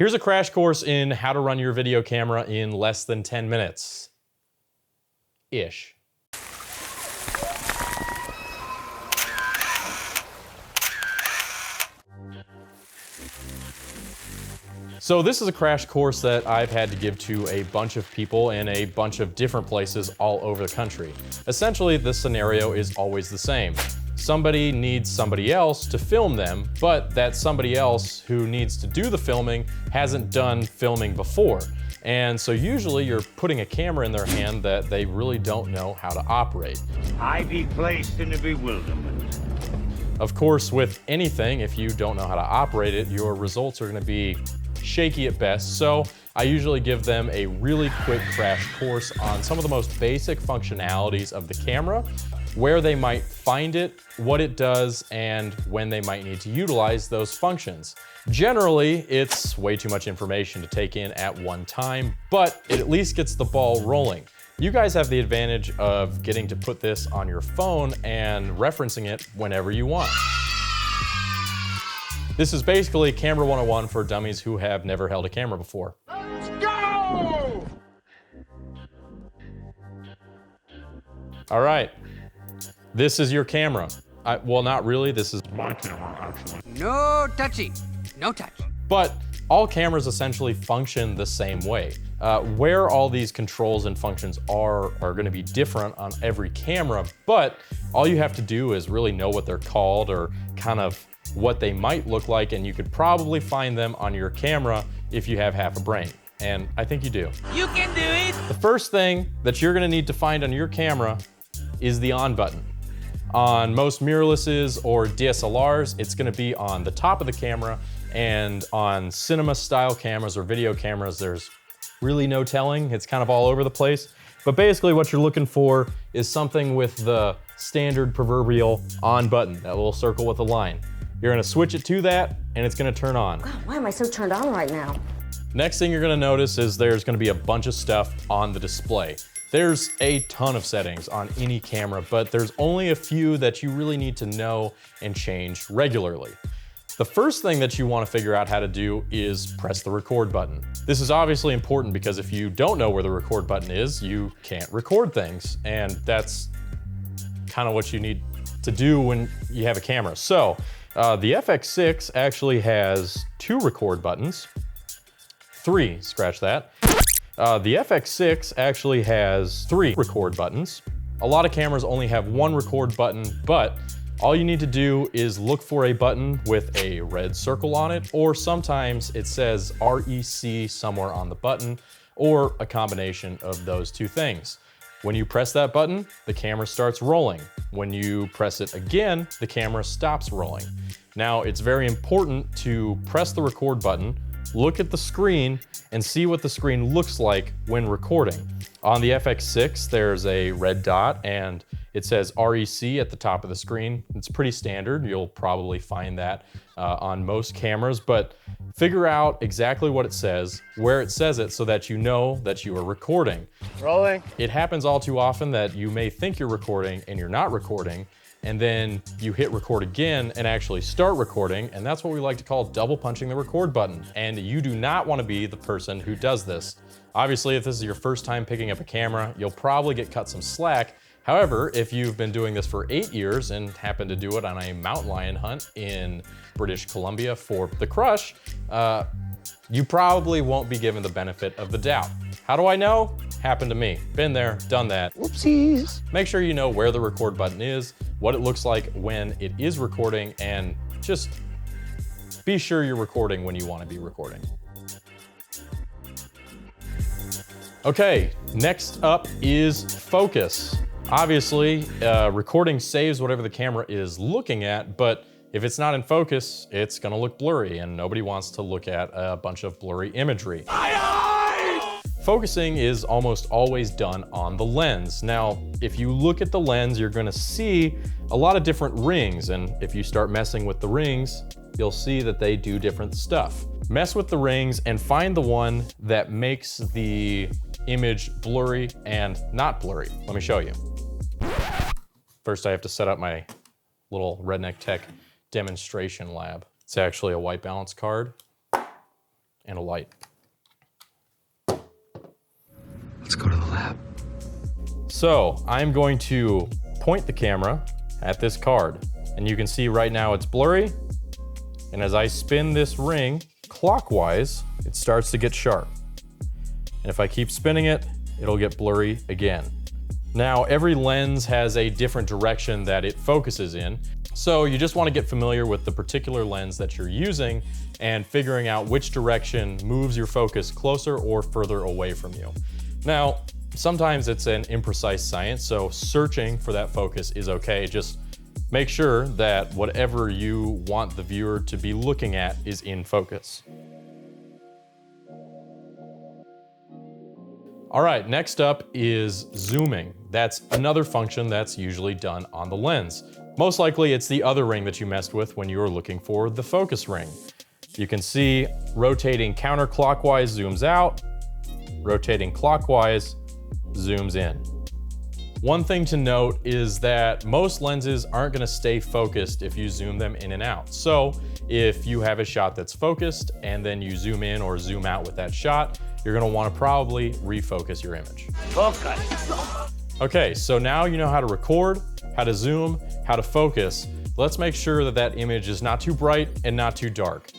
Here's a crash course in how to run your video camera in less than 10 minutes. Ish. So this is a crash course that I've had to give to a bunch of people in a bunch of different places all over the country. Essentially, the scenario is always the same. Somebody needs somebody else to film them, but that somebody else who needs to do the filming hasn't done filming before. And so usually you're putting a camera in their hand that they really don't know how to operate. I be placed in a bewilderment. Of course, with anything, if you don't know how to operate it, your results are gonna be shaky at best. So I usually give them a really quick crash course on some of the most basic functionalities of the camera, where they might find it, what it does, and when they might need to utilize those functions. Generally, it's way too much information to take in at one time, but it at least gets the ball rolling. You guys have the advantage of getting to put this on your phone and referencing it whenever you want. This is basically Camera 101 for dummies who have never held a camera before. Let's go! All right, this is your camera. Well, not really, this is my camera, actually. No touchy, no touch. But all cameras essentially function the same way. Where all these controls and functions are gonna be different on every camera, but all you have to do is really know what they're called or kind of what they might look like, and you could probably find them on your camera if you have half a brain. And I think you do. You can do it! The first thing that you're gonna need to find on your camera is the on button. On most mirrorlesses or DSLRs, it's gonna be on the top of the camera, and on cinema style cameras or video cameras, there's really no telling. It's kind of all over the place. But basically what you're looking for is something with the standard proverbial on button, that little circle with a line. You're gonna switch it to that, and it's gonna turn on. God, why am I so turned on right now? Next thing you're gonna notice is there's gonna be a bunch of stuff on the display. There's a ton of settings on any camera, but there's only a few that you really need to know and change regularly. The first thing that you wanna figure out how to do is press the record button. This is obviously important because if you don't know where the record button is, you can't record things, and that's kind of what you need to do when you have a camera. So, the FX6 actually has 2 record buttons. 3, scratch that. The FX6 actually has 3 record buttons. A lot of cameras only have 1 record button, but all you need to do is look for a button with a red circle on it, or sometimes it says REC somewhere on the button, or a combination of those 2 things. When you press that button, the camera starts rolling. When you press it again, the camera stops rolling. Now, it's very important to press the record button, look at the screen, and see what the screen looks like when recording. On the FX6, there's a red dot, and it says REC at the top of the screen. It's pretty standard. You'll probably find that on most cameras, but figure out exactly what it says, where it says it, so that you know that you are recording. Rolling. It happens all too often that you may think you're recording and you're not recording, and then you hit record again and actually start recording, and that's what we like to call double punching the record button. And you do not want to be the person who does this. Obviously, if this is your first time picking up a camera, you'll probably get cut some slack. However, if you've been doing this for 8 years and happen to do it on a mountain lion hunt in British Columbia for the Crush, you probably won't be given the benefit of the doubt. How do I know? Happened to me. Been there, done that. Whoopsies. Make sure you know where the record button is, what it looks like when it is recording, and just be sure you're recording when you want to be recording. Okay, next up is focus. Obviously, recording saves whatever the camera is looking at, but if it's not in focus, it's gonna look blurry, and nobody wants to look at a bunch of blurry imagery. Focusing is almost always done on the lens. Now, if you look at the lens, you're gonna see a lot of different rings, and if you start messing with the rings, you'll see that they do different stuff. Mess with the rings and find the one that makes the image blurry and not blurry. Let me show you. First, I have to set up my little Redneck Tech demonstration lab. It's actually a white balance card. and a light. Let's go to the lab. So I'm going to point the camera at this card, and you can see right now it's blurry. And as I spin this ring clockwise, it starts to get sharp. And if I keep spinning it, it'll get blurry again. Now, every lens has a different direction that it focuses in. So you just want to get familiar with the particular lens that you're using and figuring out which direction moves your focus closer or further away from you. Now, sometimes it's an imprecise science, so searching for that focus is okay. Just make sure that whatever you want the viewer to be looking at is in focus. All right, next up is zooming. That's another function that's usually done on the lens. Most likely it's the other ring that you messed with when you were looking for the focus ring. You can see rotating counterclockwise zooms out, rotating clockwise zooms in. One thing to note is that most lenses aren't gonna stay focused if you zoom them in and out. So if you have a shot that's focused and then you zoom in or zoom out with that shot, you're gonna wanna probably refocus your image. Focus. Okay, so now you know how to record, how to zoom, how to focus. Let's make sure that that image is not too bright and not too dark.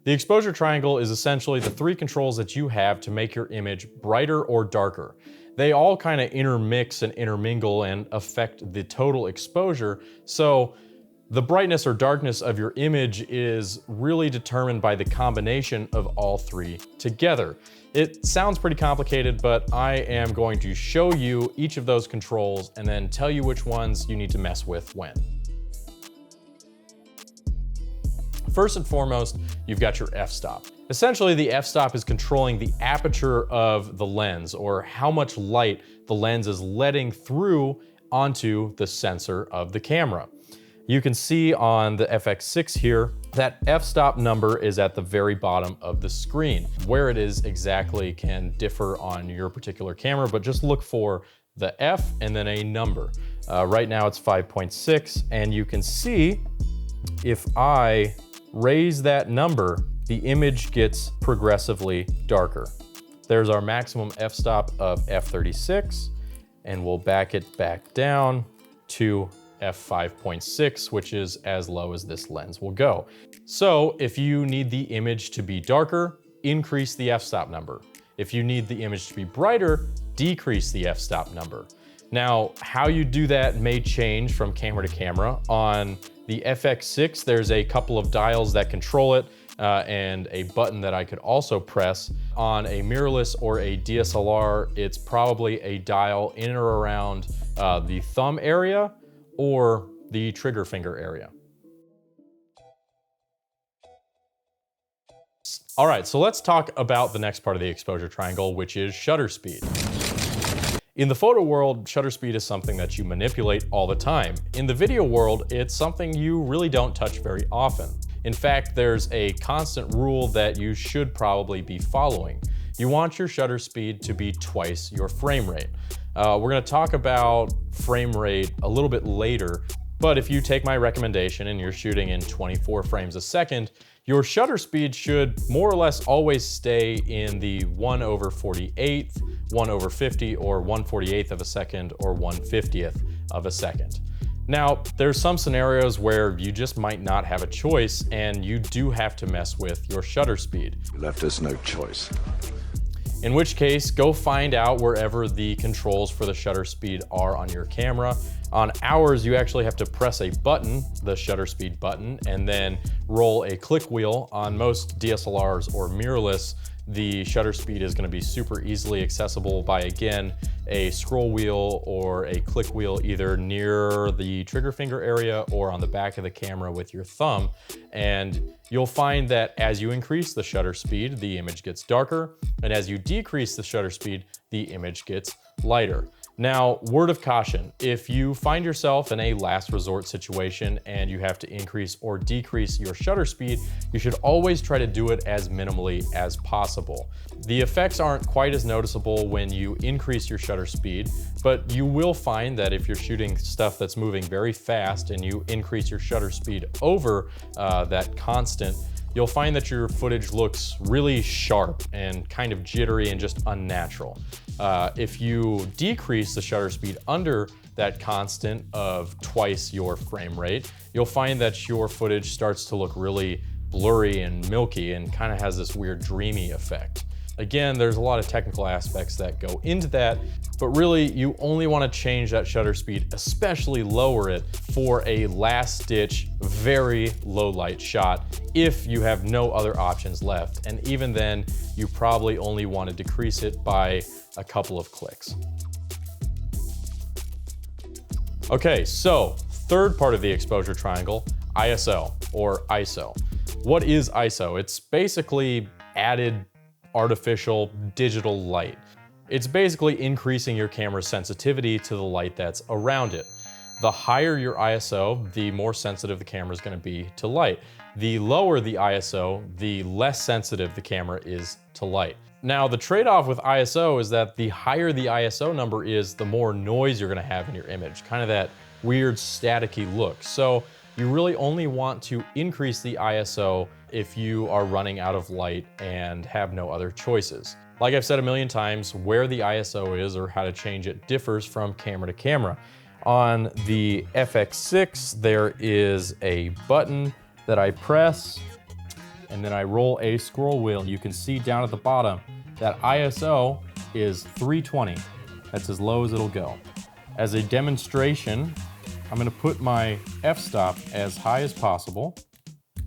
The exposure triangle is essentially the three controls that you have to make your image brighter or darker. They all kind of intermix and intermingle and affect the total exposure. So the brightness or darkness of your image is really determined by the combination of all three together. It sounds pretty complicated, but I am going to show you each of those controls and then tell you which ones you need to mess with when. First and foremost, you've got your f-stop. Essentially, the f-stop is controlling the aperture of the lens, or how much light the lens is letting through onto the sensor of the camera. You can see on the FX6 here, that f-stop number is at the very bottom of the screen. Where it is exactly can differ on your particular camera, but just look for the F and then a number. Right now it's 5.6, and you can see if I raise that number, the image gets progressively darker. There's our maximum f-stop of f36, and we'll back it back down to f5.6, which is as low as this lens will go. So if you need the image to be darker, increase the f-stop number. If you need the image to be brighter, decrease the f-stop number. Now, how you do that may change from camera to camera. On the FX6, there's a couple of dials that control it and a button that I could also press. On a mirrorless or a DSLR, it's probably a dial in or around the thumb area or the trigger finger area. All right, so let's talk about the next part of the exposure triangle, which is shutter speed. In the photo world, shutter speed is something that you manipulate all the time. In the video world, it's something you really don't touch very often. In fact, there's a constant rule that you should probably be following. You want your shutter speed to be twice your frame rate. We're gonna talk about frame rate a little bit later, but if you take my recommendation and you're shooting in 24 frames a second, your shutter speed should more or less always stay in the 1/48th, 1/50, or 1/48th of a second, or 1/50th of a second. Now, there's some scenarios where you just might not have a choice and you do have to mess with your shutter speed. You left us no choice. In which case, go find out wherever the controls for the shutter speed are on your camera. On ours, you actually have to press a button, the shutter speed button, and then roll a click wheel. On most DSLRs or mirrorless, the shutter speed is gonna be super easily accessible by, again, a scroll wheel or a click wheel either near the trigger finger area or on the back of the camera with your thumb. And you'll find that as you increase the shutter speed, the image gets darker, and as you decrease the shutter speed, the image gets lighter. Now, word of caution, if you find yourself in a last resort situation and you have to increase or decrease your shutter speed, you should always try to do it as minimally as possible. The effects aren't quite as noticeable when you increase your shutter speed, but you will find that if you're shooting stuff that's moving very fast and you increase your shutter speed over that constant, you'll find that your footage looks really sharp and kind of jittery and just unnatural. If you decrease the shutter speed under that constant of twice your frame rate, you'll find that your footage starts to look really blurry and milky and kind of has this weird dreamy effect. Again, there's a lot of technical aspects that go into that, but really you only want to change that shutter speed, especially lower it for a last ditch, very low light shot if you have no other options left. And even then, you probably only want to decrease it by a couple of clicks. Okay, so third part of the exposure triangle, ISO or ISO. What is ISO? It's basically added artificial digital light. It's basically increasing your camera's sensitivity to the light that's around it. The higher your ISO, the more sensitive the camera is going to be to light. The lower the ISO, the less sensitive the camera is to light. Now, the trade-off with ISO is that the higher the ISO number is, the more noise you're going to have in your image, kind of that weird staticky look. So you really only want to increase the ISO if you are running out of light and have no other choices. Like I've said a million times, where the ISO is or how to change it differs from camera to camera. On the FX6, there is a button that I press, and then I roll a scroll wheel. You can see down at the bottom that ISO is 320. That's as low as it'll go. As a demonstration, I'm gonna put my f-stop as high as possible,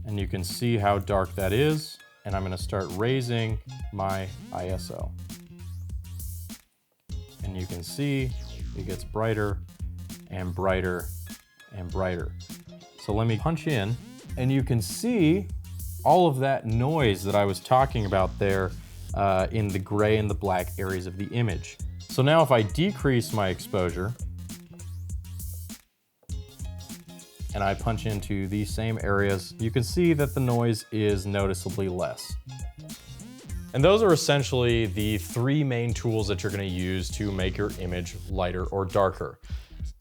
and you can see how dark that is, and I'm gonna start raising my ISO. And you can see it gets brighter and brighter and brighter. So let me punch in, and you can see all of that noise that I was talking about there in the gray and the black areas of the image. So now if I decrease my exposure, and I punch into these same areas, you can see that the noise is noticeably less. And those are essentially the three main tools that you're gonna use to make your image lighter or darker.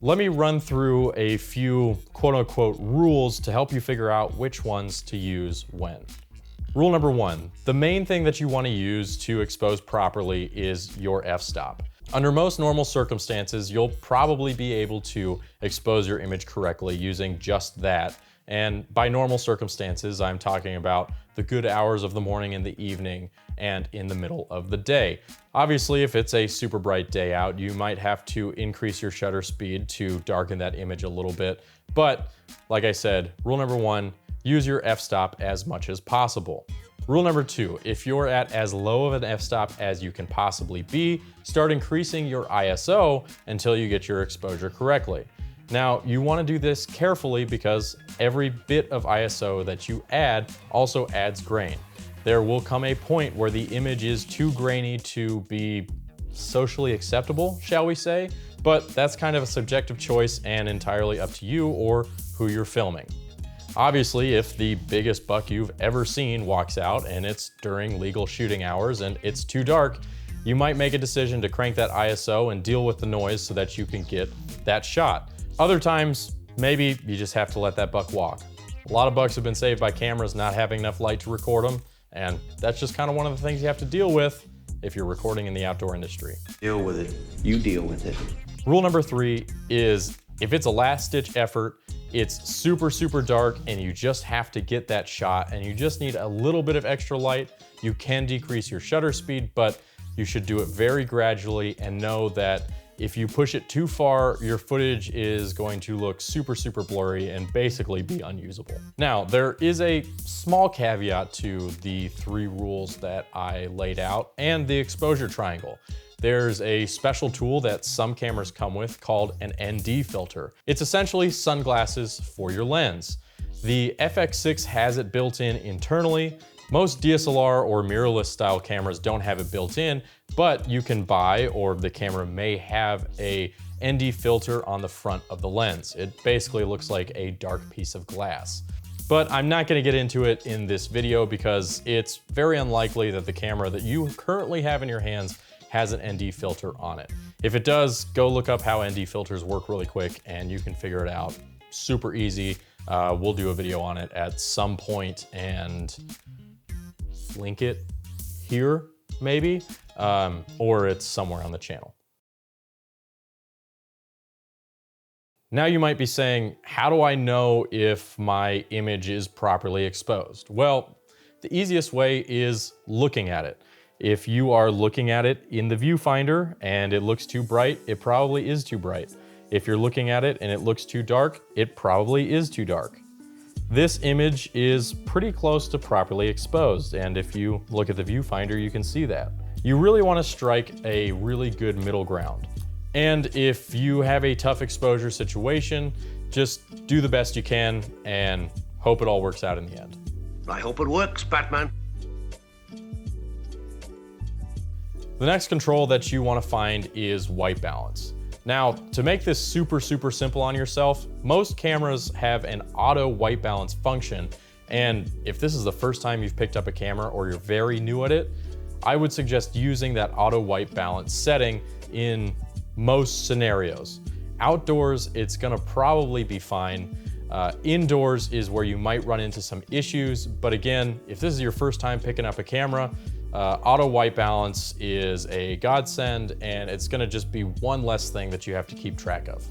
Let me run through a few quote-unquote rules to help you figure out which ones to use when. Rule number one, the main thing that you wanna use to expose properly is your f-stop. Under most normal circumstances, you'll probably be able to expose your image correctly using just that. And by normal circumstances, I'm talking about the good hours of the morning and the evening and in the middle of the day. Obviously, if it's a super bright day out, you might have to increase your shutter speed to darken that image a little bit. But like I said, rule number one, use your f-stop as much as possible. Rule number two, if you're at as low of an f-stop as you can possibly be, start increasing your ISO until you get your exposure correctly. Now, you want to do this carefully because every bit of ISO that you add also adds grain. There will come a point where the image is too grainy to be socially acceptable, shall we say, but that's kind of a subjective choice and entirely up to you or who you're filming. Obviously, if the biggest buck you've ever seen walks out and it's during legal shooting hours and it's too dark, you might make a decision to crank that ISO and deal with the noise so that you can get that shot. Other times, maybe you just have to let that buck walk. A lot of bucks have been saved by cameras not having enough light to record them, and that's just kind of one of the things you have to deal with if you're recording in the outdoor industry. Deal with it. You deal with it. Rule number three is if it's a last-ditch effort, it's super, super dark, and you just have to get that shot, and you just need a little bit of extra light, you can decrease your shutter speed, but you should do it very gradually and know that if you push it too far, your footage is going to look super, super blurry and basically be unusable. Now, there is a small caveat to the three rules that I laid out and the exposure triangle. There's a special tool that some cameras come with called an ND filter. It's essentially sunglasses for your lens. The FX6 has it built in internally, Most DSLR or mirrorless style cameras don't have it built in, but you can buy, or the camera may have, a ND filter on the front of the lens. It basically looks like a dark piece of glass. But I'm not gonna get into it in this video because it's very unlikely that the camera that you currently have in your hands has an ND filter on it. If it does, go look up how ND filters work really quick and you can figure it out super easy. We'll do a video on it at some point and link it here maybe, or it's somewhere on the channel. Now you might be saying, how do I know if my image is properly exposed? Well, the easiest way is looking at it. If you are looking at it in the viewfinder and it looks too bright, it probably is too bright. If you're looking at it and it looks too dark, it probably is too dark. This image is pretty close to properly exposed, and if you look at the viewfinder, you can see that. You really want to strike a really good middle ground. And if you have a tough exposure situation, just do the best you can and hope it all works out in the end. I hope it works, Batman. The next control that you want to find is white balance. Now, to make this super simple on yourself, most cameras have an auto white balance function, and if this is the first time you've picked up a camera or you're very new at it, I would suggest using that auto white balance setting in most scenarios. Outdoors, it's gonna probably be fine. Indoors is where you might run into some issues, but again, if this is your first time picking up a camera, auto white balance is a godsend, and it's gonna just be one less thing that you have to keep track of.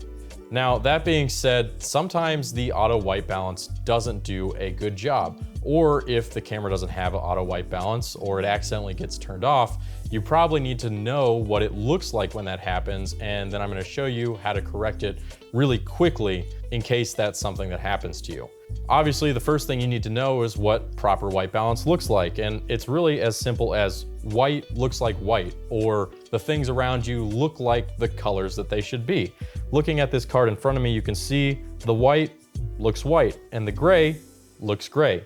Now, that being said, sometimes the auto white balance doesn't do a good job, or if the camera doesn't have an auto white balance or it accidentally gets turned off, you probably need to know what it looks like when that happens, and then I'm gonna show you how to correct it really quickly in case that's something that happens to you. Obviously, the first thing you need to know is what proper white balance looks like, and it's really as simple as white looks like white, or the things around you look like the colors that they should be. Looking at this card in front of me, you can see the white looks white and the gray looks gray.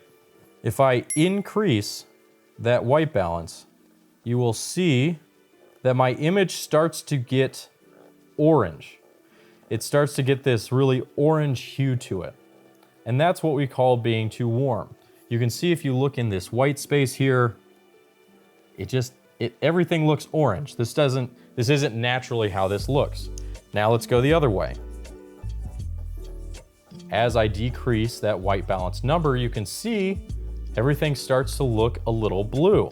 If I increase that white balance, you will see that my image starts to get orange. It starts to get this really orange hue to it. And that's what we call being too warm. You can see if you look in this white space here, everything looks orange. This isn't naturally how this looks. Now let's go the other way. As I decrease that white balance number, you can see everything starts to look a little blue.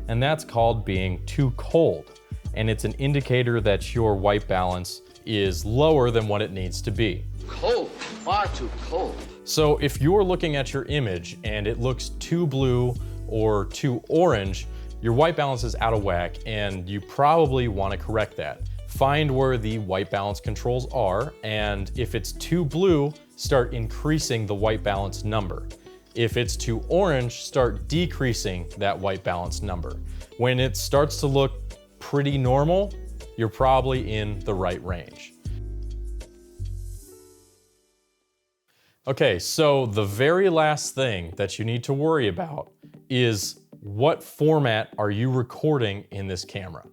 And that's called being too cold. And it's an indicator that your white balance is lower than what it needs to be. Cold, far too cold. So if you're looking at your image and it looks too blue or too orange, your white balance is out of whack and you probably want to correct that. Find where the white balance controls are, and if it's too blue, start increasing the white balance number. If it's too orange, start decreasing that white balance number. When it starts to look pretty normal, you're probably in the right range. Okay, so the very last thing that you need to worry about is what format are you recording in this camera?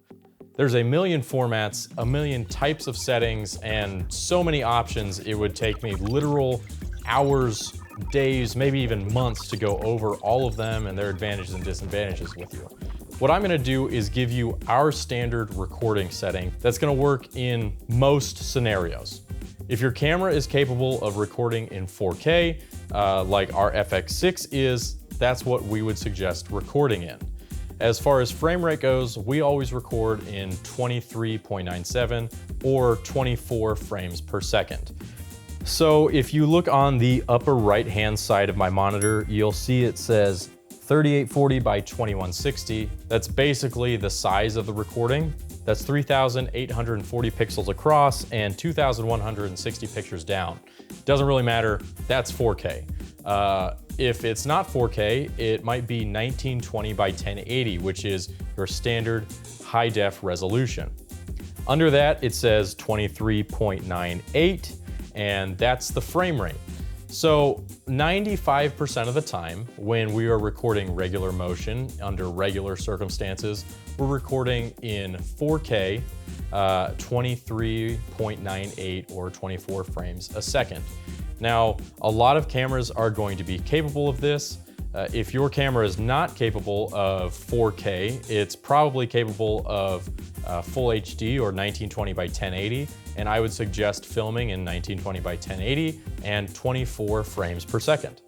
There's a million formats, a million types of settings, and so many options, it would take me literal hours, days, maybe even months to go over all of them and their advantages and disadvantages with you. What I'm gonna do is give you our standard recording setting that's gonna work in most scenarios. If your camera is capable of recording in 4K, like our FX6 is, that's what we would suggest recording in. As far as frame rate goes, we always record in 23.97 or 24 frames per second. So if you look on the upper right-hand side of my monitor, you'll see it says 3840 by 2160. That's basically the size of the recording. That's 3,840 pixels across and 2,160 pictures down. Doesn't really matter, that's 4K. If it's not 4K, it might be 1920 by 1080, which is your standard high def resolution. Under that, it says 23.98, and that's the frame rate. So 95% of the time when we are recording regular motion under regular circumstances, we're recording in 4K, 23.98 or 24 frames a second. Now, a lot of cameras are going to be capable of this. If your camera is not capable of 4K, it's probably capable of full HD or 1920 by 1080, and I would suggest filming in 1920 by 1080 and 24 frames per second.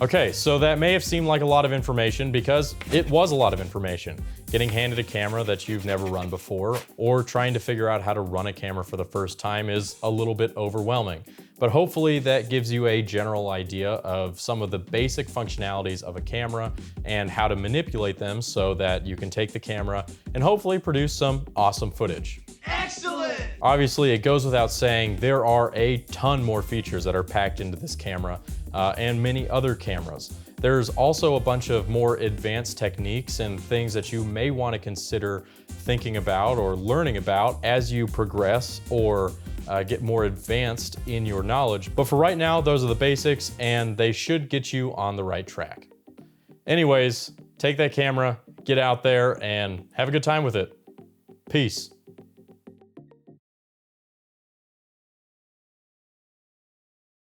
Okay, so that may have seemed like a lot of information because it was a lot of information. Getting handed a camera that you've never run before or trying to figure out how to run a camera for the first time is a little bit overwhelming. But hopefully that gives you a general idea of some of the basic functionalities of a camera and how to manipulate them so that you can take the camera and hopefully produce some awesome footage. Excellent! Obviously, it goes without saying, there are a ton more features that are packed into this camera and many other cameras. There's also a bunch of more advanced techniques and things that you may want to consider thinking about or learning about as you progress or get more advanced in your knowledge. But for right now, those are the basics and they should get you on the right track. Anyways, take that camera, get out there and have a good time with it. Peace.